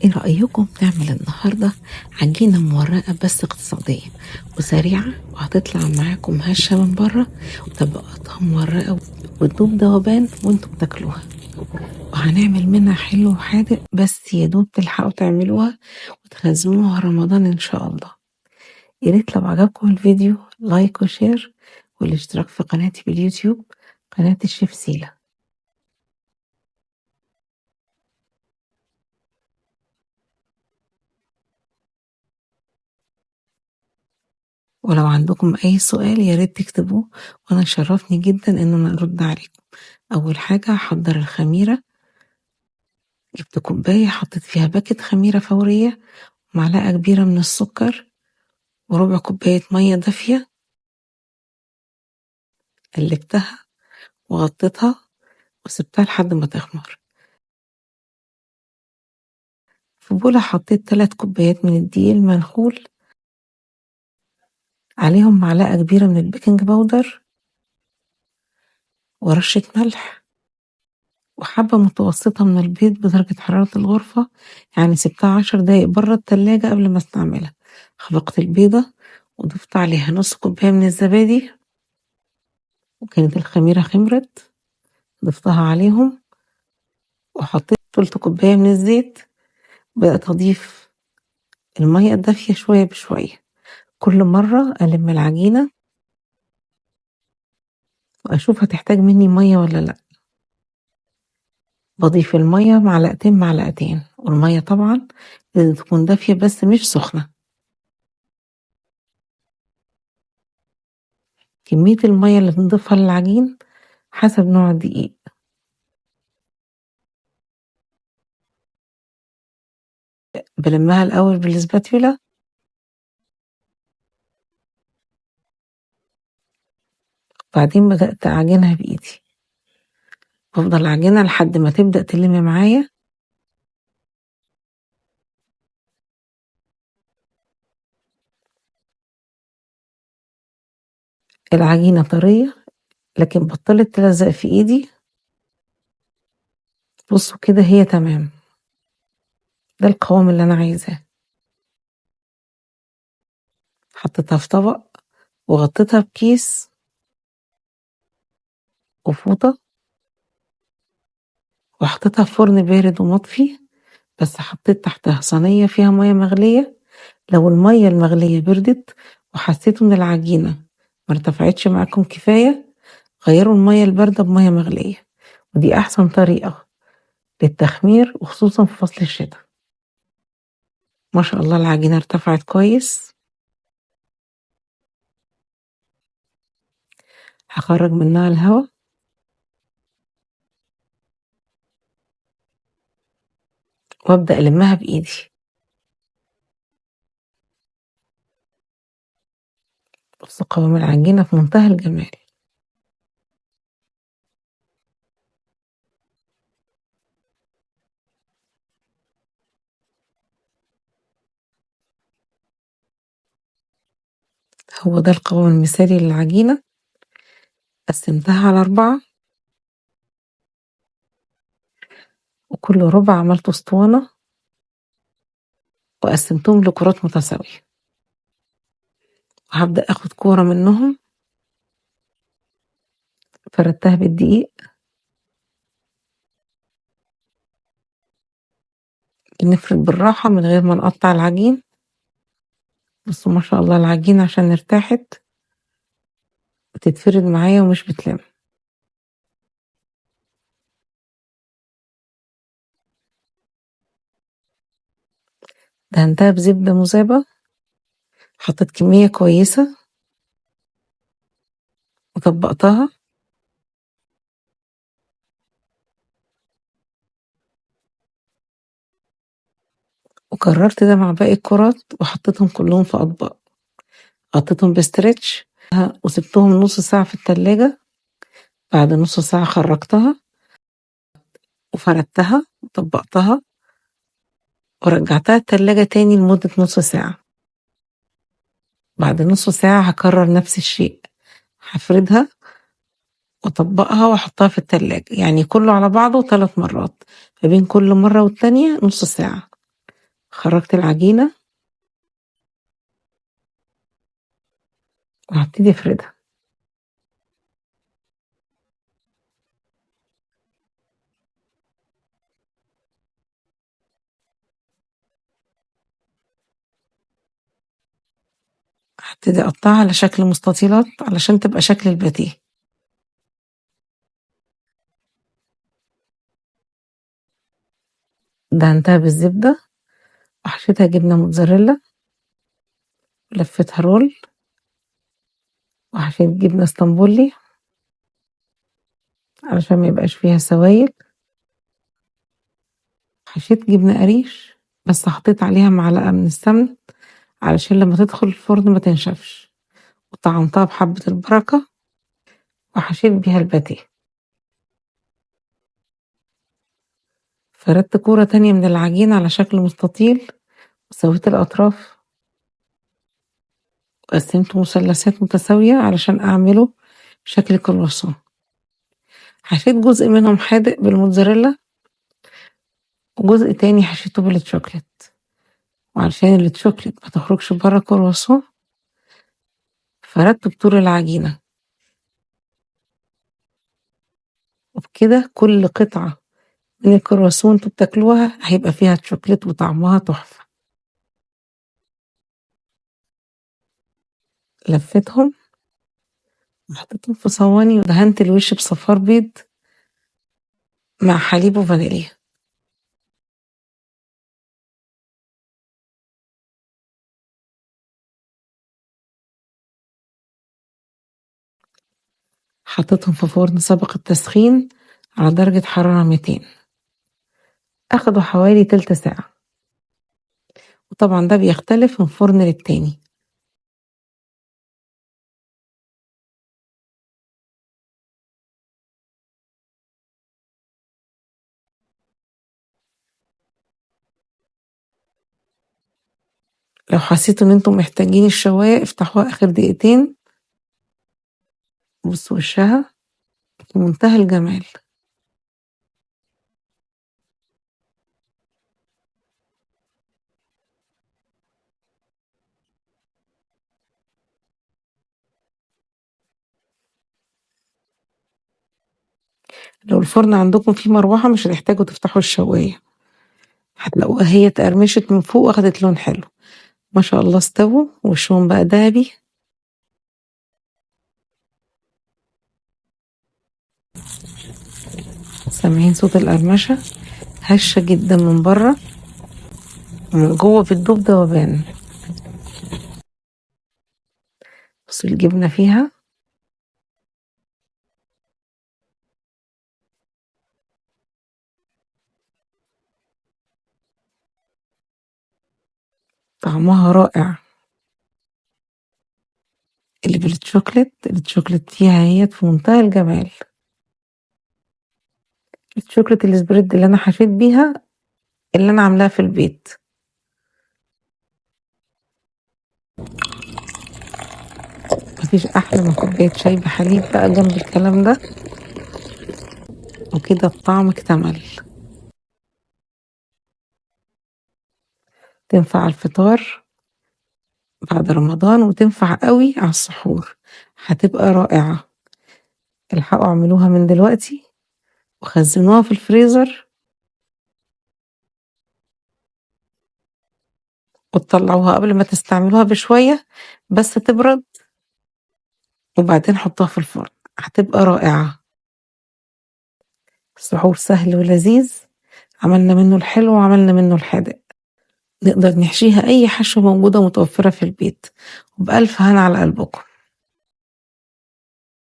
ايه رأيكم نعمل النهاردة عجينة مورقة بس اقتصادية وسريعة وهتطلع معاكم هشة من بره وطبقاتها مورقة وتدوب ذوبان وانتوا بتاكلوها، وهنعمل منها حلو وحادق بس يا دوب تلحقوا تعملوها وتخزنوها رمضان ان شاء الله. يا ريت لو عجبكم الفيديو لايك وشير والاشتراك في قناتي باليوتيوب، قناة الشيف سيلا. ولو عندكم أي سؤال يا ريت تكتبوه وأنا شرفني جدا إن أنا أرد عليكم. أول حاجة هحضر الخميرة، جبت كوباية حطيت فيها باكت خميرة فورية ومعلقة كبيرة من السكر وربع كوباية مية دافية، قلبتها وغطيتها وسبتها لحد ما تخمر. في بولة حطيت 3 كوبايات من الدقيق المنخول، عليهم معلقة كبيرة من البيكنج باودر ورشة ملح وحبة متوسطة من البيض بدرجة حرارة الغرفة، يعني سبتها 10 دقايق بره التلاجة قبل ما استعملها. خفقت البيضة وضفت عليها نص كوباية من الزبادي وكانت الخميرة خمرت، ضفتها عليهم وحطيت تلت كوباية من الزيت. بدأت أضيف المية الدافية شوية بشوية، كل مرة ألم العجينة وأشوف هتحتاج مني مية ولا لأ. بضيف المية معلقتين معلقتين، والمية طبعا لازم تكون دافية بس مش سخنة. كمية المية اللي بنضيفها للعجين حسب نوع الدقيق. بلمها الأول بالسباتيولا بعدين بدأت أعجنها بإيدي، بفضل أعجنها لحد ما تبدأ تلم معايا. العجينة طرية لكن بطلت تلزق في إيدي. بصوا كده هي تمام، ده القوام اللي أنا عايزاه. حطيتها في طبق وغطيتها بكيس وفوطة وحطيتها في فرن بارد ومطفي، بس حطيت تحتها صينية فيها مية مغلية. لو المية المغلية بردت وحسيتوا ان العجينة مرتفعتش معاكم كفاية، غيروا المية الباردة بمية مغلية، ودي احسن طريقة للتخمير وخصوصا في فصل الشتاء. ما شاء الله العجينة ارتفعت كويس. هخرج منها الهواء وابدأ ألمها بإيدي. بص قوام العجينة في منتهى الجمال. هو ده القوام المثالي للعجينة. قسمتها على 4 وكل ربع عملت اسطوانة وقسمتهم لكرات متساوية، وهبدأ اخد كورة منهم فردتها بالدقيق. نفرد بالراحة من غير ما نقطع العجين. بصوا ما شاء الله العجينة عشان ارتاحت بتتفرد معايا ومش بتلم. دهنتها بزبدة مذابة، حطيت كمية كويسة وطبقتها وكررت ده مع باقي الكرات وحطيتهم كلهم في أطباق. غطيتهم بستريتش وسبتهم نص ساعة في التلاجة. بعد نص ساعة خرجتها وفردتها وطبقتها ورجعتها التلاجة تاني لمدة نص ساعة. بعد نص ساعة هكرر نفس الشيء، هفردها واطبقها واحطها في التلاجة، يعني كله على بعضه 3 مرات، ما بين كل مرة والتانية نص ساعة. خرّجت العجينة وهابتدي أفردها. هابتدي أقطّعها على شكل مستطيلات علشان تبقى شكل الباتيه. دهنتها بالزبدة وحشيتها جبنة موتزاريلا ولفيتها رول وحشيت جبنة اسطنبولي علشان ما يبقاش فيها سوايل، حشيت جبنة قريش بس حطيت عليها معلقة من السمن علشان لمّا تدخل الفرن ما تنشفش، وطعمتها بحبة البركة وحشيت بيها الباتيه. فردت كورة تانية من العجينة على شكل مستطيل وسويت الأطراف وقسمته مثلثات متساوية علشان أعمله شكل كرواسون. حشيت جزء منهم حادق بالموتزاريلا وجزء تاني حشيته بالشوكليت، وعلشان الشوكليت ما تخرجش برّه الكرواسون فردته بطول العجينة، وبكده كل قطعة من الكرواسون انتوا بتاكلوها هيبقى فيها الشوكليت وطعمها تحفة. لفيتهم وحطيتهم في صواني ودهنت الوش بصفار بيض مع حليب وفانيليا. حطيتهم في فرن سابق التسخين على درجة حرارة 200. أخدوا حوالي تلت ساعة، وطبعا ده بيختلف من فرن للتاني. لو حسيتوا ان انتم محتاجين الشواية افتحوها اخر دقيقتين، بصوا وشها في منتهى الجمال. لو الفرن عندكم فيه مروحة مش هتحتاجوا تفتحوا الشواية، هتلاقوها هي اتقرمشت من فوق واخدت لون حلو ما شاء الله. استووا وشهم بقى دهبي. سامعين صوت القرمشة؟ هشة جدا من بره ومن جوه بتدوب دوبان. بصوا الجبنة فيها طعمها رائع. اللي الشوكليت فيها هي في منتهى الجمال. الشوكليت السبريد اللي انا حشيت بيها اللي انا عاملاها في البيت. مفيش احلى من كوباية شاي بحليب بقى جنب الكلام ده، وكده الطعم اكتمل. تنفع على الفطار بعد رمضان وتنفع قوي على السحور، هتبقى رائعة. الحقوا اعملوها من دلوقتي وخزنوها في الفريزر وتطلعوها قبل ما تستعملوها بشوية بس تبرد، وبعدين حطوها في الفرن هتبقى رائعة. السحور سهل ولذيذ، عملنا منه الحلو وعملنا منه الحادق، نقدر نحشيها أي حشوة موجودة متوفرة في البيت، وبألف هنا على قلبكم.